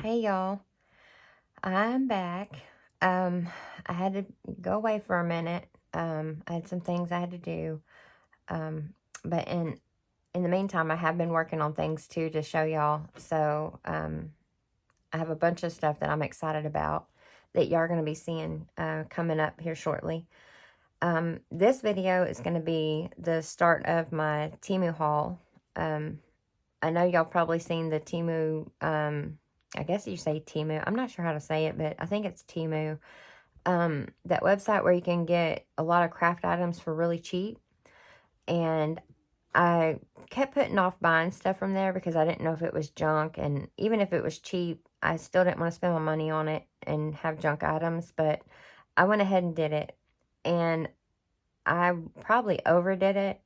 Hey y'all, I'm back. I had to go away for a minute. I had some things I had to do. But in the meantime, I have been working on things too to show y'all. So, I have a bunch of stuff that I'm excited about that y'all are going to be seeing coming up here shortly. This video is going to be the start of my Temu haul. I know y'all probably seen the Temu, I guess you say Temu. I'm not sure how to say it, but I think it's Temu. That website where you can get a lot of craft items for really cheap. And I kept putting off buying stuff from there because I didn't know if it was junk. And even if it was cheap, I still didn't want to spend my money on it and have junk items. But I went ahead and did it. And I probably overdid it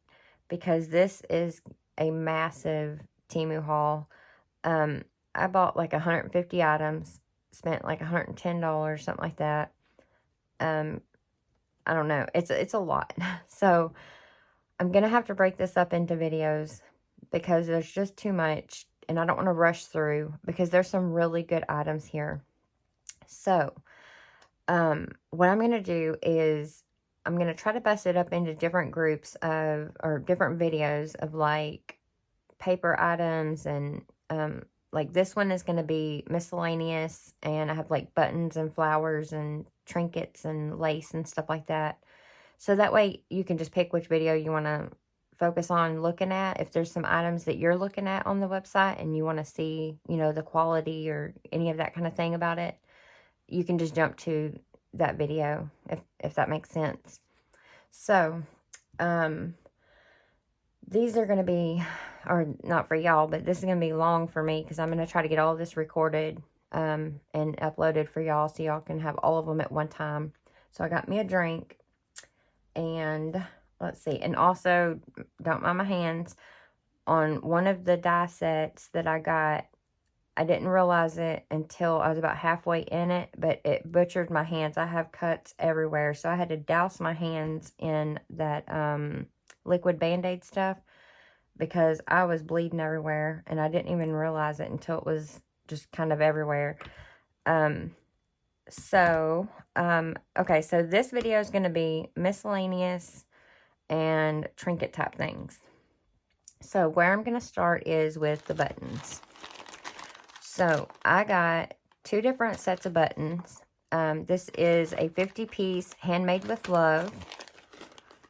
because this is a massive Temu haul. I bought like 150 items, spent like $110, something like that. I don't know. It's a lot. So I'm going to have to break this up into videos because there's just too much and I don't want to rush through because there's some really good items here. So, what I'm going to do is I'm going to try to bust it up into different groups or different videos of like paper items and, like this one is going to be miscellaneous and I have like buttons and flowers and trinkets and lace and stuff like that. So that way you can just pick which video you want to focus on looking at. If there's some items that you're looking at on the website and you want to see, you know, the quality or any of that kind of thing about it, you can just jump to that video if that makes sense. So, these are going to be, or not for y'all, but this is going to be long for me because I'm going to try to get all this recorded and uploaded for y'all so y'all can have all of them at one time. So I got me a drink and let's see. And also, don't mind my hands. On one of the die sets that I got, I didn't realize it until I was about halfway in it, but it butchered my hands. I have cuts everywhere, so I had to douse my hands in that liquid Band-Aid stuff because I was bleeding everywhere, and I didn't even realize it until it was just kind of everywhere. Okay, so this video is going to be miscellaneous and trinket type things. So where I'm going to start is with the buttons. So I got 2 different sets of buttons. This is a 50-piece handmade with love.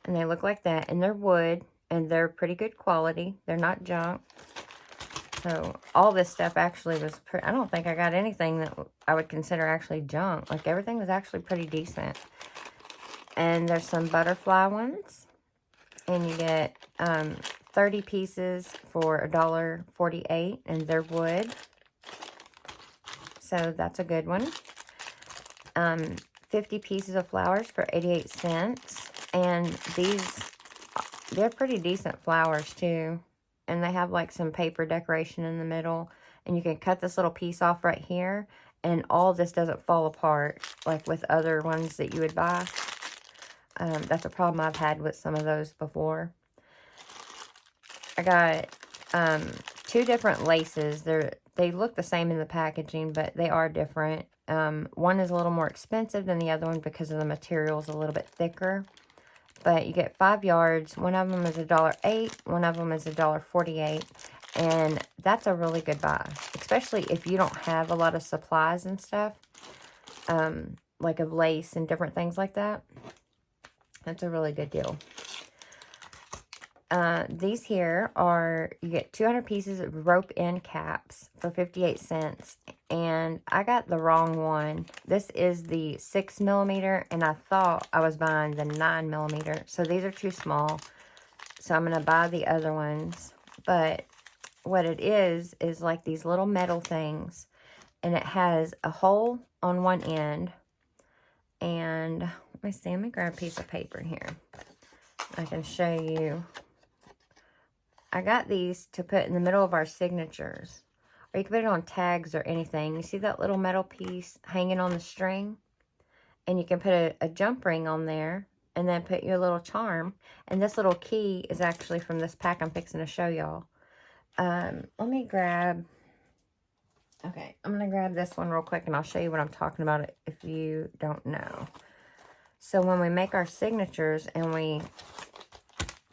And they look like that. And they're wood. And they're pretty good quality. They're not junk. So all this stuff actually was pretty... I don't think I got anything that I would consider actually junk. Like everything was actually pretty decent. And there's some butterfly ones. And you get 30 pieces for $1.48. And they're wood. So that's a good one. 50 pieces of flowers for 88 cents. And they're pretty decent flowers too. And they have like some paper decoration in the middle. And you can cut this little piece off right here. And all this doesn't fall apart like with other ones that you would buy. That's a problem I've had with some of those before. I got 2 different laces. They look the same in the packaging, but they are different. One is a little more expensive than the other one because of the material is a little bit thicker. But you get 5 yards. One of them is $1.08. One of them is $1.48. And that's a really good buy. Especially if you don't have a lot of supplies and stuff. Like of lace and different things like that. That's a really good deal. These here are, you get 200 pieces of rope end caps for 58 cents. And I got the wrong one. This is the 6mm, and I thought I was buying the 9mm. So these are too small. So I'm going to buy the other ones. But what it is like these little metal things. And it has a hole on one end. And let me see, let me grab a piece of paper here. I can show you. I got these to put in the middle of our signatures. Or you can put it on tags or anything. You see that little metal piece hanging on the string? And you can put a jump ring on there. And then put your little charm. And this little key is actually from this pack I'm fixing to show y'all. Let me grab... Okay, I'm I'm going to grab this one real quick and I'll show you what I'm talking about if you don't know. So when we make our signatures and we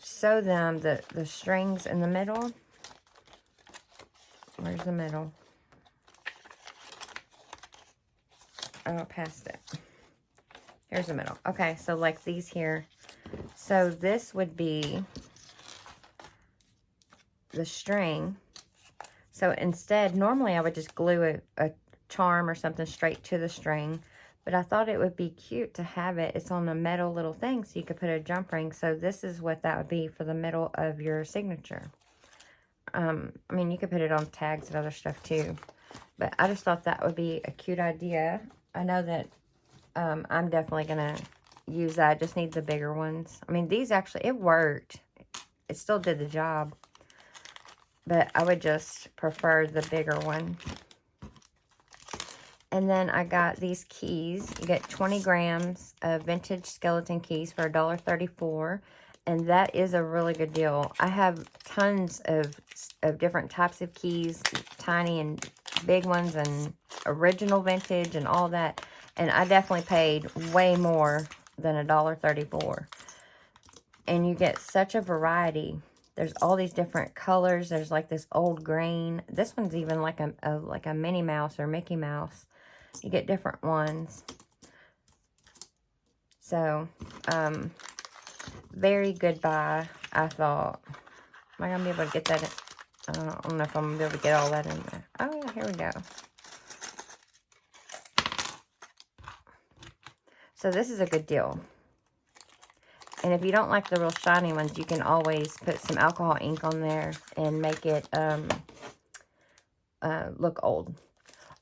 sew them, the strings in the middle, where's the middle? Oh, past it. Here's the middle. Okay, so like these here. So this would be the string. So instead, normally I would just glue a charm or something straight to the string, but I thought it would be cute to have it. It's on a metal little thing, so you could put a jump ring. So this is what that would be for the middle of your signature. I mean, you could put it on tags and other stuff too, but I just thought that would be a cute idea. I know that I'm definitely going to use that. I just need the bigger ones. I mean, these actually, it worked. It still did the job. But I would just prefer the bigger one. And then I got these keys. You get 20 grams of vintage skeleton keys for $1.34. And that is a really good deal. I have tons of different types of keys, tiny and big ones, and original vintage and all that. And I definitely paid way more than $1.34. And you get such a variety. There's all these different colors. There's like this old green. This one's even like a Minnie Mouse or Mickey Mouse. You get different ones. So, very good buy, I thought. Am I going to be able to get that in? I don't know if I'm going to be able to get all that in there. Oh, yeah, here we go. So this is a good deal. And if you don't like the real shiny ones, you can always put some alcohol ink on there and make it look old.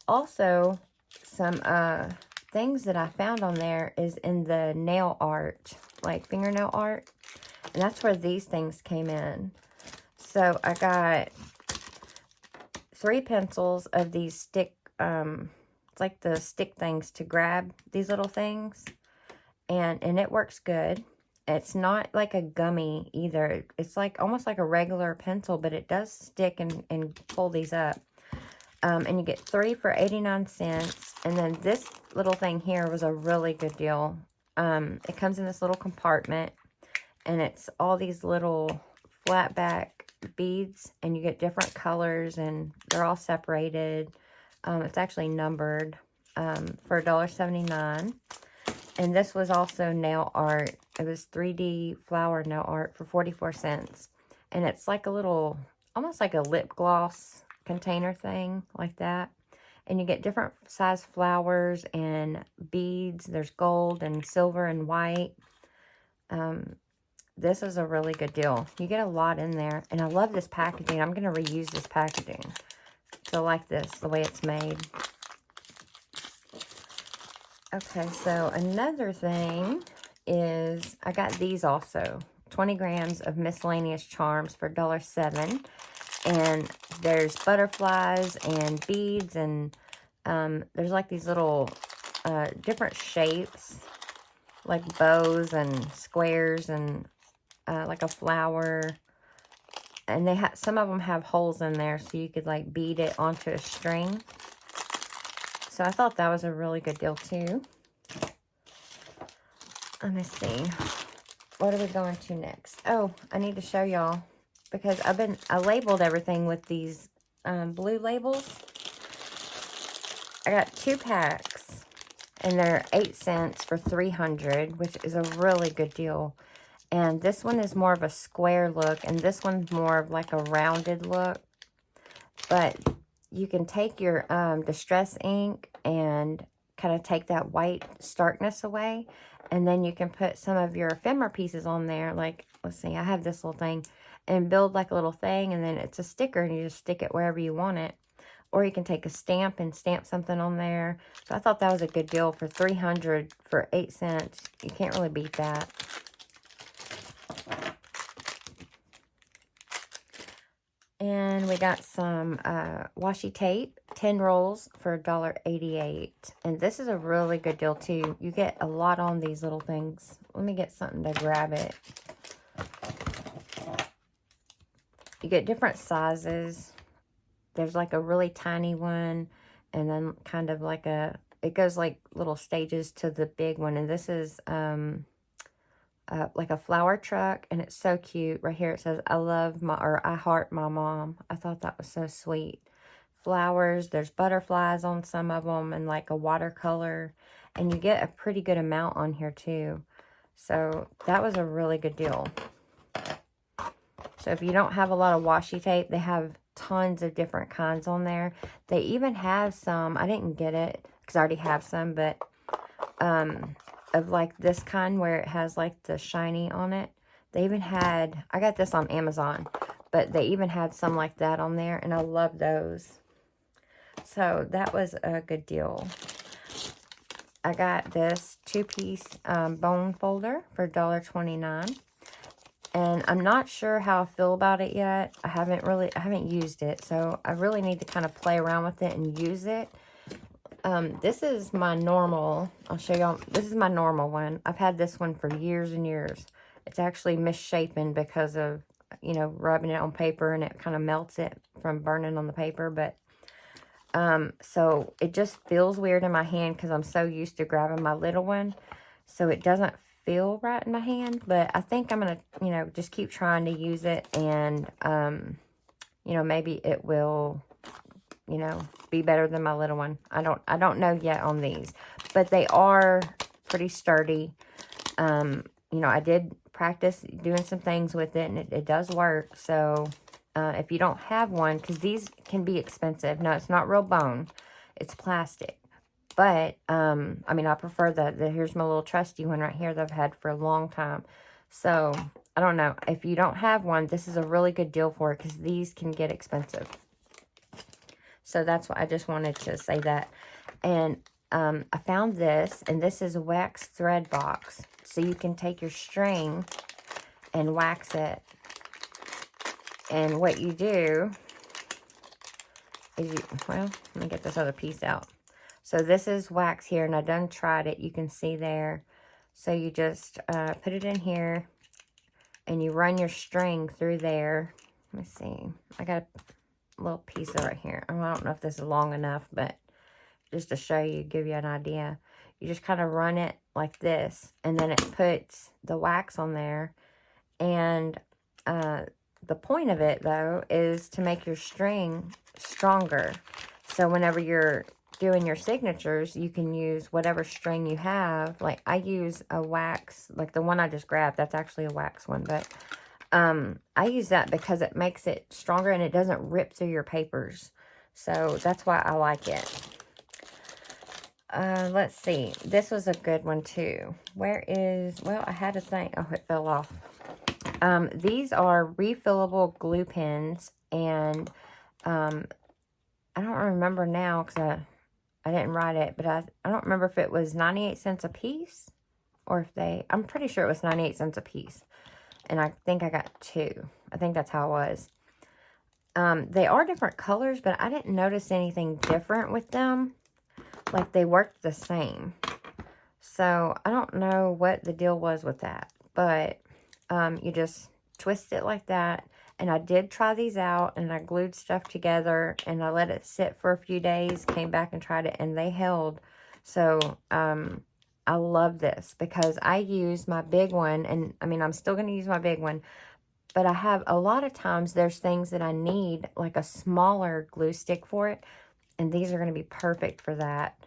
Also, some things that I found on there is in the nail art, like fingernail art. And that's where these things came in. So I got 3 pencils of these stick, it's like the stick things to grab these little things. And it works good. It's not like a gummy either. It's like almost like a regular pencil, but it does stick and pull these up. And you get 3 for 89 cents. And then this little thing here was a really good deal. It comes in this little compartment, and it's all these little flat back beads, and you get different colors, and they're all separated. It's actually numbered for $1.79. And this was also nail art. It was 3D flower nail art for 44 cents. And it's like a little, almost like a lip gloss container thing, like that. And you get different size flowers and beads. There's gold and silver and white. This is a really good deal. You get a lot in there. And I love this packaging. I'm going to reuse this packaging. So I like this, the way it's made. Okay, so another thing is I got these also. 20 grams of miscellaneous charms for $1.07. And there's butterflies and beads, and there's like these little different shapes, like bows and squares and like a flower. And they have, some of them have holes in there, so you could like bead it onto a string. So I thought that was a really good deal too. Let me see. What are we going to next? Oh, I need to show y'all, because I labeled everything with these blue labels. I got 2 packs, and they're 8 cents for 300, which is a really good deal. And this one is more of a square look, and this one's more of like a rounded look. But you can take your distress ink and kind of take that white starkness away. And then you can put some of your ephemera pieces on there. Like, let's see, I have this little thing. And build like a little thing, and then it's a sticker, and you just stick it wherever you want it. Or you can take a stamp and stamp something on there. So I thought that was a good deal for 300 for 8 cents. You can't really beat that. And we got some washi tape, 10 rolls for $1.88. And this is a really good deal too. You get a lot on these little things. Let me get something to grab it. You get different sizes. There's like a really tiny one. and then kind of like it goes like little stages to the big one. And this is like a flower truck, and it's so cute. Right here it says, I heart my mom. I thought that was so sweet. Flowers, there's butterflies on some of them, and like a watercolor, and you get a pretty good amount on here too. So that was a really good deal. So if you don't have a lot of washi tape, they have tons of different kinds on there. They even have some, I didn't get it because I already have some, but of like this kind where it has like the shiny on it. They even had, I got this on Amazon, but they even had some like that on there, and I love those. So that was a good deal. I got this 2-piece bone folder for $1.29. And I'm not sure how I feel about it yet. I haven't used it, so I really need to kind of play around with it and use it. This is my normal, I'll show y'all, this is my normal one. I've had this one for years and years. It's actually misshapen because of, you know, rubbing it on paper, and it kind of melts it from burning on the paper. But, so it just feels weird in my hand because I'm so used to grabbing my little one. So it doesn't feel right in my hand, but I think I'm going to, you know, just keep trying to use it, and, you know, maybe it will, you know, be better than my little one. I don't know yet on these, but they are pretty sturdy. You know, I did practice doing some things with it, and it does work. So, if you don't have one, because these can be expensive. No, it's not real bone. It's plastic. But, I mean, I prefer here's my little trusty one right here that I've had for a long time. So, I don't know. If you don't have one, this is a really good deal for it, because these can get expensive. So, that's why I just wanted to say that. And, I found this, and this is a wax thread box. So, you can take your string and wax it. And what you do is well, let me get this other piece out. So this is wax here, and I done tried it. You can see there. So you just put it in here, and you run your string through there. Let me see. I got a little piece of right here. I don't know if this is long enough, but just to show you, give you an idea. You just kind of run it like this, and then it puts the wax on there. And the point of it, though, is to make your string stronger. So whenever you're doing your signatures, you can use whatever string you have. Like, I use a wax, like the one I just grabbed. That's actually a wax one, but I use that because it makes it stronger, and it doesn't rip through your papers. So that's why I like it. Let's see. This was a good one, too. Well, I had a thing. Oh, it fell off. These are refillable glue pens, and I don't remember now because I didn't write it, but I don't remember if it was 98 cents a piece, or if I'm pretty sure it was 98 cents a piece, and I think I got 2. I think that's how it was. They are different colors, but I didn't notice anything different with them. Like, they worked the same. So, I don't know what the deal was with that, but you just twist it like that. And I did try these out, and I glued stuff together, and I let it sit for a few days, came back and tried it, and they held. So, I love this because I use my big one, and I mean, I'm still going to use my big one, but I have a lot of times there's things that I need like a smaller glue stick for it, and these are going to be perfect for that.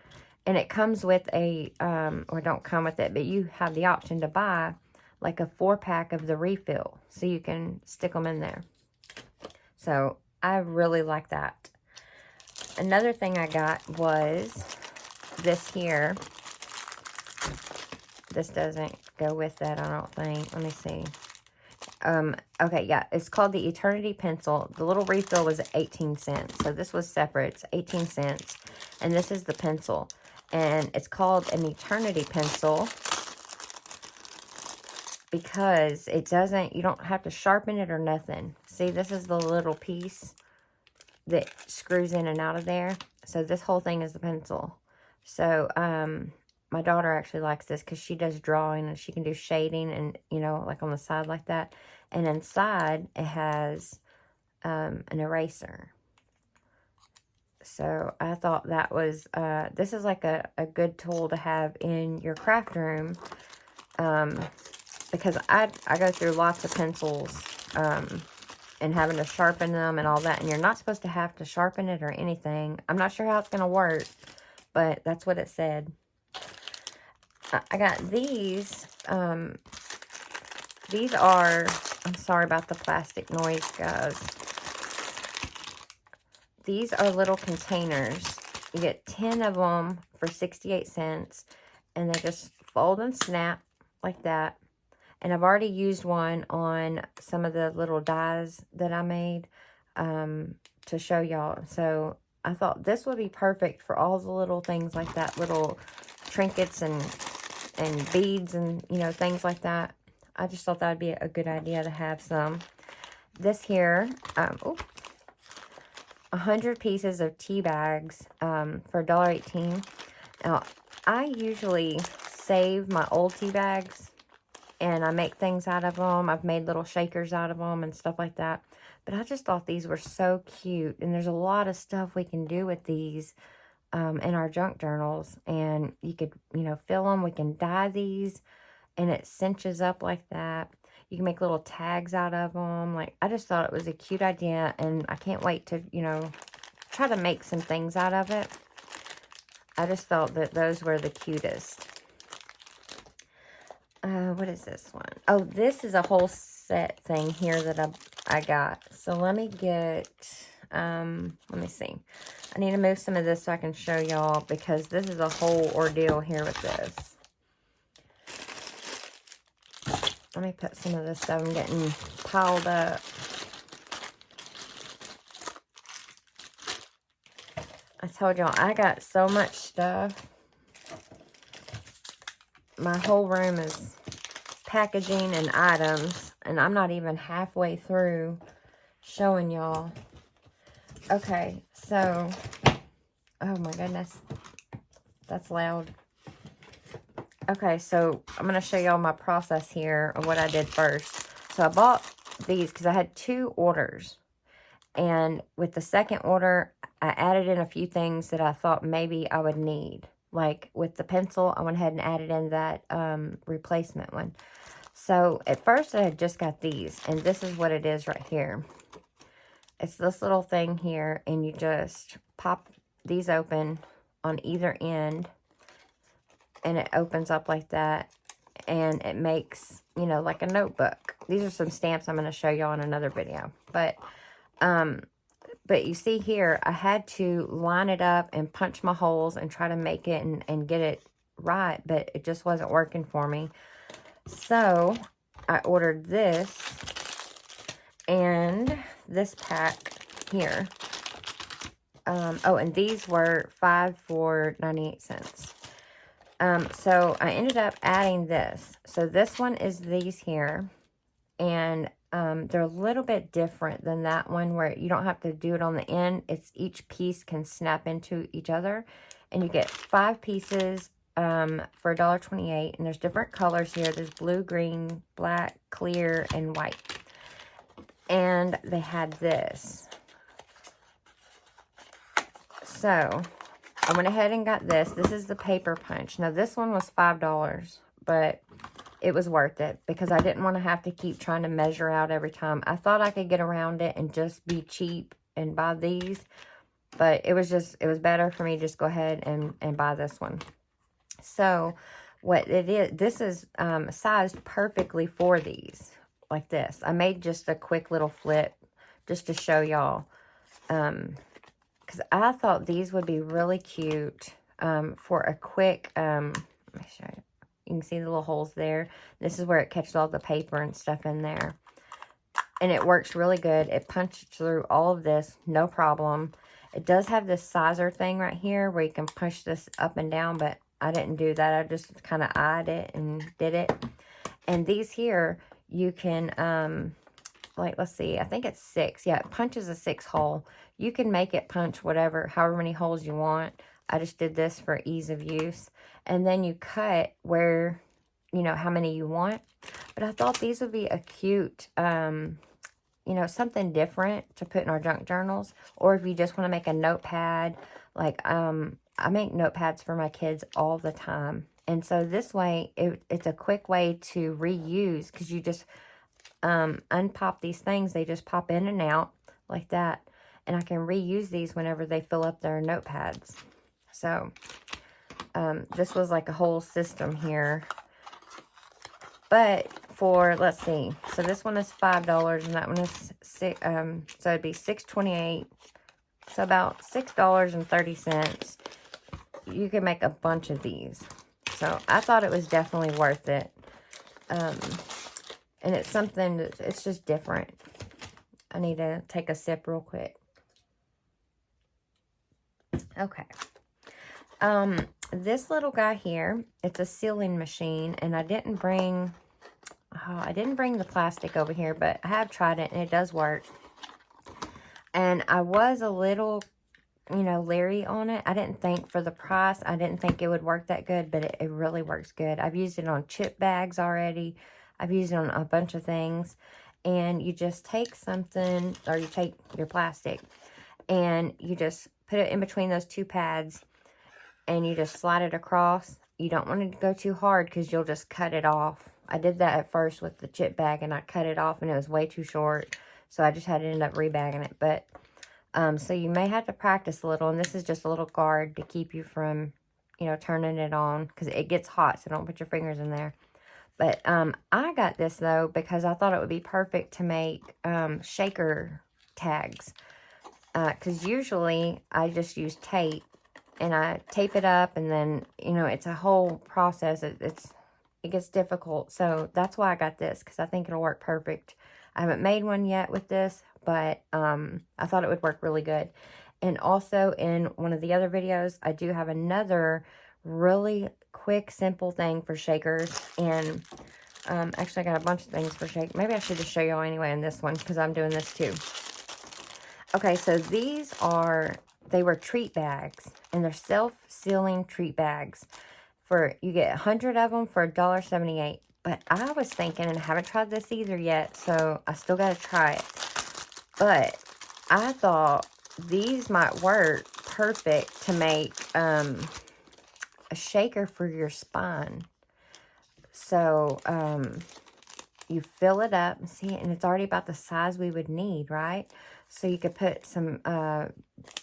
And it comes with a, or don't come with it, but you have the option to buy like a 4-pack of the refill, so you can stick them in there. So I really like that. Another thing I got was this here. This doesn't go with that, I don't think. Let me see. Okay, yeah, it's called the Eternity Pencil. The little refill was 18 cents. So this was separate. It's 18 cents. And this is the pencil. And it's called an Eternity Pencil because it doesn't, you don't have to sharpen it or nothing. See, this is the little piece that screws in and out of there. So this whole thing is the pencil. So, my daughter actually likes this because she does drawing, and she can do shading and, you know, like on the side like that. And inside, it has an eraser. So I thought that was, this is like a good tool to have in your craft room. Because I go through lots of pencils, and having to sharpen them and all that. And you're not supposed to have to sharpen it or anything. I'm not sure how it's going to work, but that's what it said. I got these. These are, I'm sorry about the plastic noise, guys. These are little containers. You get 10 of them for 68 cents. And they just fold and snap like that. And I've already used one on some of the little dies that I made to show y'all. So I thought this would be perfect for all the little things like that. Little trinkets and beads and, you know, things like that. I just thought that would be a good idea to have some. This here, 100 pieces of tea bags for $1.18. Now, I usually save my old tea bags and I make things out of them. I've made little shakers out of them and stuff like that. But I just thought these were so cute. And there's a lot of stuff we can do with these in our junk journals. And you could, you know, fill them. We can dye these. And it cinches up like that. You can make little tags out of them. Like, I just thought it was a cute idea. And I can't wait to, you know, try to make some things out of it. I just thought that those were the cutest. What is this one? Oh, this is a whole set thing here that I got. So let me get, let me see. I need to move some of this so I can show y'all because this is a whole ordeal here with this. Let me put some of this stuff. I'm getting piled up. I told y'all I got so much stuff. My whole room is packaging and items, and I'm not even halfway through showing y'all. Okay, so, oh my goodness, that's loud. Okay, so I'm going to show y'all my process here of what I did first. So I bought these because I had 2 orders, and with the second order, I added in a few things that I thought maybe I would need. Like with the pencil, I went ahead and added in that replacement one. So at first I had just got these, and this is what it is right here. It's this little thing here, and you just pop these open on either end, and it opens up like that, and it makes, you know, like a notebook. These are some stamps I'm going to show y'all in another video. But you see here, I had to line it up and punch my holes and try to make it and get it right, but it just wasn't working for me. So I ordered this and this pack here. Oh, and these were 5 for 98 cents. So I ended up adding this. So this one is these here, and they're a little bit different than that one where you don't have to do it on the end. It's each piece can snap into each other, and you get 5 pieces for $1.28, and there's different colors here. There's blue, green, black, clear, and white. And they had this. So I went ahead and got this. This is the paper punch. Now this one was $5, but it was worth it because I didn't want to have to keep trying to measure out every time. I thought I could get around it and just be cheap and buy these, but it was better for me to just go ahead and buy this one. So what it is, this is sized perfectly for these, like this. I made just a quick little flip just to show y'all, because I thought these would be really cute for a quick, let me show you. You can see the little holes there. This is where it catches all the paper and stuff in there. And it works really good. It punches through all of this, no problem. It does have this sizer thing right here where you can push this up and down, but I didn't do that. I just kind of eyed it and did it. And these here, you can, like, let's see, I think it's 6. Yeah, it punches a 6 hole. You can make it punch however many holes you want. I just did this for ease of use. And then you cut where, you know, how many you want. But I thought these would be a cute you know, something different to put in our junk journals, or if you just want to make a notepad, like, I make notepads for my kids all the time. And so this way, it's a quick way to reuse, because you just unpop these things. They just pop in and out like that. And I can reuse these whenever they fill up their notepads. So, this was like a whole system here. But for, let's see, so this one is $5 and that one is so it'd be $6.28. So about $6.30. You can make a bunch of these. So I thought it was definitely worth it. And it's something that, it's just different. I need to take a sip real quick. Okay. This little guy here, it's a sealing machine, and I didn't bring the plastic over here, but I have tried it and it does work. And I was a little, you know, leery on it. I didn't think for the price, I didn't think it would work that good, but it really works good. I've used it on chip bags already. I've used it on a bunch of things. And you just take something, or you take your plastic, and you just put it in between those two pads, and you just slide it across. You don't want it to go too hard, because you'll just cut it off. I did that at first with the chip bag, and I cut it off, and it was way too short. So I just had to end up rebagging it. But, so you may have to practice a little. And this is just a little guard to keep you from, you know, turning it on. Because it gets hot, so don't put your fingers in there. But I got this, though, because I thought it would be perfect to make shaker tags. Because usually I just use tape. And I tape it up, and then, you know, it's a whole process. It gets difficult. So that's why I got this, because I think it'll work perfect. I haven't made one yet with this, but I thought it would work really good. And also in one of the other videos, I do have another really quick, simple thing for shakers. And actually, I got a bunch of things for shakers. Maybe I should just show y'all anyway in this one, because I'm doing this too. Okay, so these are... They were treat bags, and they're self-sealing treat bags. You get 100 of them for $1.78. But I was thinking, and I haven't tried this either yet, so I still got to try it. But I thought these might work perfect to make a shaker for your spine. So you fill it up, see, and it's already about the size we would need, right? So you could put some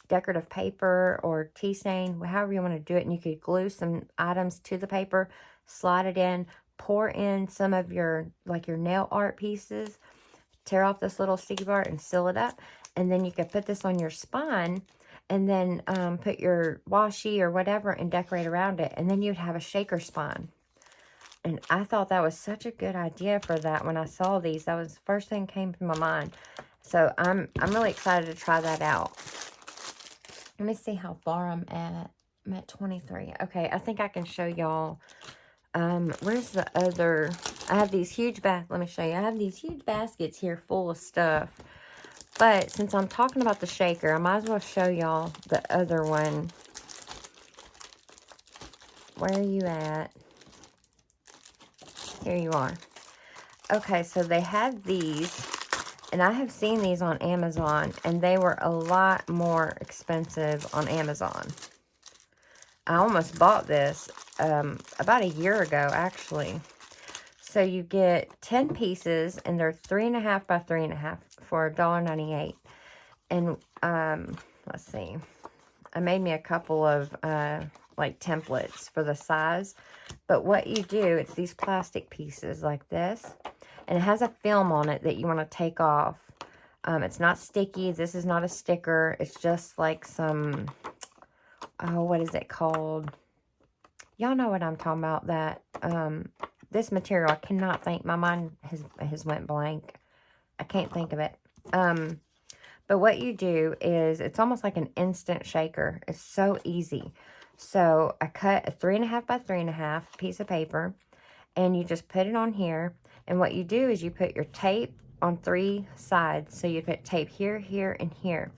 decorative paper or tea stain, however you want to do it. And you could glue some items to the paper, slide it in, pour in some of your, like your nail art pieces, tear off this little sticky part and seal it up. And then you could put this on your spine, and then put your washi or whatever and decorate around it. And then you'd have a shaker spine. And I thought that was such a good idea for that when I saw these. That was the first thing that came to my mind. So I'm really excited to try that out. Let me see how far I'm at. I'm at 23. Okay, I think I can show y'all. Where's the other? I have these huge let me show you. I have these huge baskets here full of stuff. But since I'm talking about the shaker, I might as well show y'all the other one. Where are you at? Here you are. Okay, so they have these. And I have seen these on Amazon, and they were a lot more expensive on Amazon. I almost bought this about a year ago, actually. So you get 10 pieces, and they're 3.5 by 3.5 for $1.98. And let's see. I made me a couple of like templates for the size. But what you do, it's these plastic pieces like this. And it has a film on it that you want to take off. It's not sticky. This is not a sticker. It's just like some, oh, what is it called? Y'all know what I'm talking about. That this material, I cannot think. My mind has went blank. I can't think of it. But what you do is, it's almost like an instant shaker. It's so easy. So I cut a 3.5 by 3.5 piece of paper, and you just put it on here. And what you do is you put your tape on 3 sides. So you put tape here, here, and here.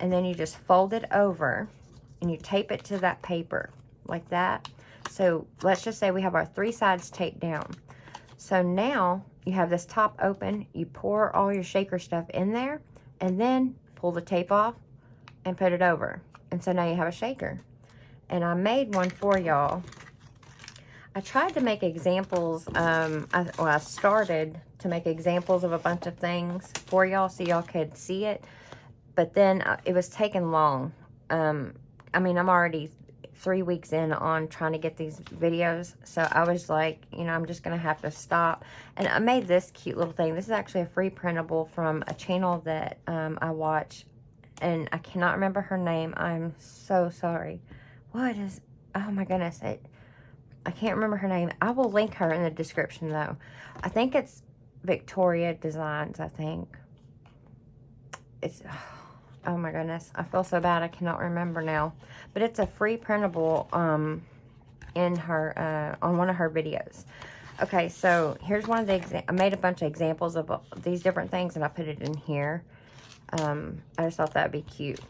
And then you just fold it over, and you tape it to that paper like that. So let's just say we have our 3 sides taped down. So now you have this top open, you pour all your shaker stuff in there, and then pull the tape off and put it over. And so now you have a shaker. And I made one for y'all. I tried to make examples, I started to make examples of a bunch of things for y'all so y'all could see it, but then it was taking long. I mean, I'm already 3 weeks in on trying to get these videos, so I was like, you know, I'm just gonna have to stop. And I made this cute little thing. This is actually a free printable from a channel that I watch, and I cannot remember her name. I'm so sorry. What is, oh my goodness, I can't remember her name. I will link her in the description though. I think it's Victoria Designs, I think. It's, oh my goodness, I feel so bad I cannot remember now. But it's a free printable in her, on one of her videos. Okay, so here's one of the, I made a bunch of examples of these different things and I put it in here. I just thought that would be cute.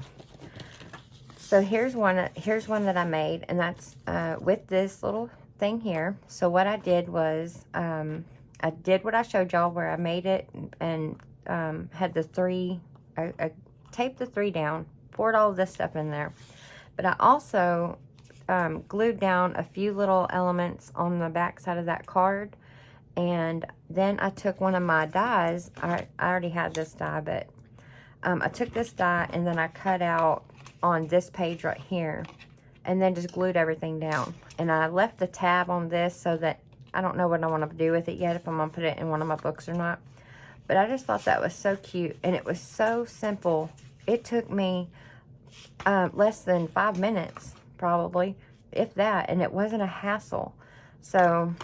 So here's one that I made, and that's with this little thing here. So what I did was, I did what I showed y'all where I made it and had the three, I taped the three down, poured all of this stuff in there. But I also glued down a few little elements on the back side of that card. And then I took one of my dies. I already had this die, but I took this die and then I cut out on this page right here and then just glued everything down. And I left the tab on this so that I don't know what I want to do with it yet, if I'm going to put it in one of my books or not. But I just thought that was so cute, and it was so simple. It took me less than 5 minutes, probably, if that, and it wasn't a hassle. So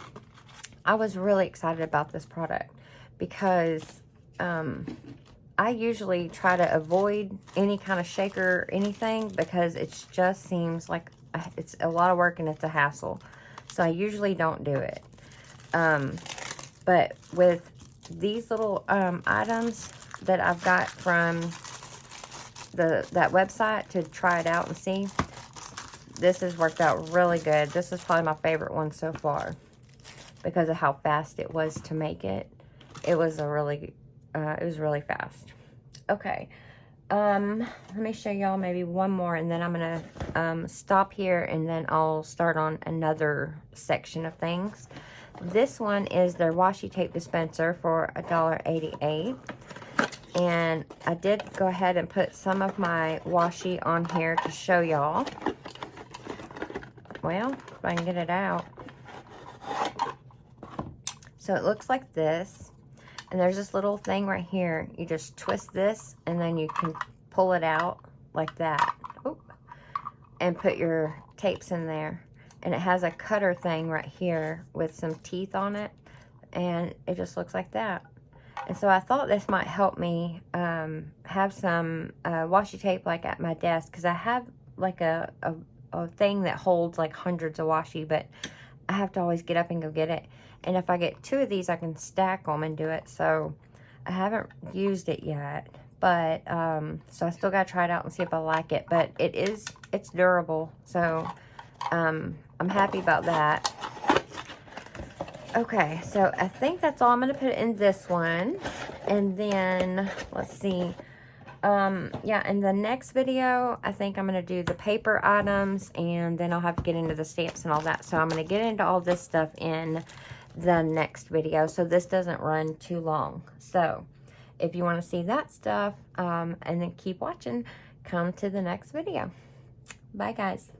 I was really excited about this product because I usually try to avoid any kind of shaker or anything because it just seems like it's a lot of work and it's a hassle. So I usually don't do it. But with these little items that I've got from that website to try it out and see, this has worked out really good. This is probably my favorite one so far because of how fast it was to make it. It was really fast. Okay, let me show y'all maybe one more, and then I'm gonna stop here, and then I'll start on another section of things. This one is their washi tape dispenser for $1.88, and I did go ahead and put some of my washi on here to show y'all. Well, if I can get it out. So it looks like this. And there's this little thing right here. You just twist this, and then you can pull it out like that. Oop. And put your tapes in there. And it has a cutter thing right here with some teeth on it. And it just looks like that. And so I thought this might help me have some washi tape like at my desk. Because I have like a thing that holds like hundreds of washi, but I have to always get up and go get it. And if I get 2 of these, I can stack them and do it. So I haven't used it yet, but so I still gotta try it out and see if I like it. But it's durable, so I'm happy about that. Okay, so I think that's all I'm gonna put in this one. And then let's see. Yeah, in the next video, I think I'm going to do the paper items, and then I'll have to get into the stamps and all that. So I'm going to get into all this stuff in the next video, so this doesn't run too long. So if you want to see that stuff, and then keep watching, come to the next video. Bye, guys.